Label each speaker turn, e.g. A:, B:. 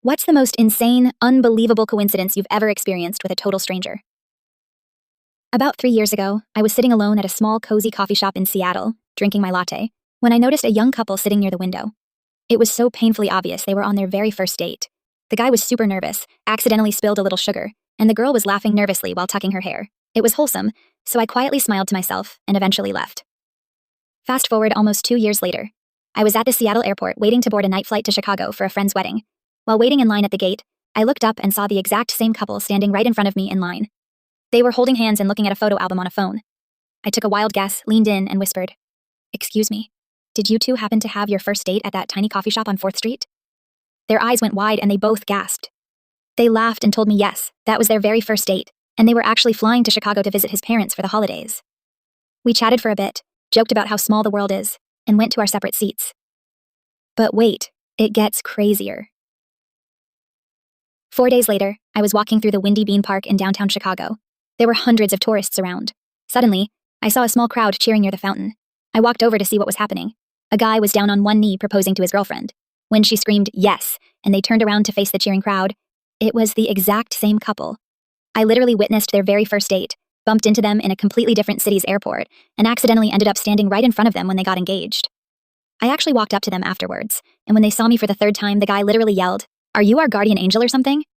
A: What's the most insane, unbelievable coincidence you've ever experienced with a total stranger? About 3 years ago, I was sitting alone at a small, cozy coffee shop in Seattle, drinking my latte, when I noticed a young couple sitting near the window. It was so painfully obvious they were on their very first date. The guy was super nervous, accidentally spilled a little sugar, and the girl was laughing nervously while tucking her hair. It was wholesome, so I quietly smiled to myself and eventually left. Fast forward almost 2 years later. I was at the Seattle airport waiting to board a night flight to Chicago for a friend's wedding. While waiting in line at the gate, I looked up and saw the exact same couple standing right in front of me in line. They were holding hands and looking at a photo album on a phone. I took a wild guess, leaned in, and whispered, "Excuse me, did you two happen to have your first date at that tiny coffee shop on 4th Street? Their eyes went wide and they both gasped. They laughed and told me yes, that was their very first date, and they were actually flying to Chicago to visit his parents for the holidays. We chatted for a bit, joked about how small the world is, and went to our separate seats. But wait, it gets crazier. 4 days later, I was walking through the Windy Bean Park in downtown Chicago. There were hundreds of tourists around. Suddenly, I saw a small crowd cheering near the fountain. I walked over to see what was happening. A guy was down on one knee proposing to his girlfriend. When she screamed, "Yes," and they turned around to face the cheering crowd, it was the exact same couple. I literally witnessed their very first date, bumped into them in a completely different city's airport, and accidentally ended up standing right in front of them when they got engaged. I actually walked up to them afterwards, and when they saw me for the third time, the guy literally yelled, "Are you our guardian angel or something?"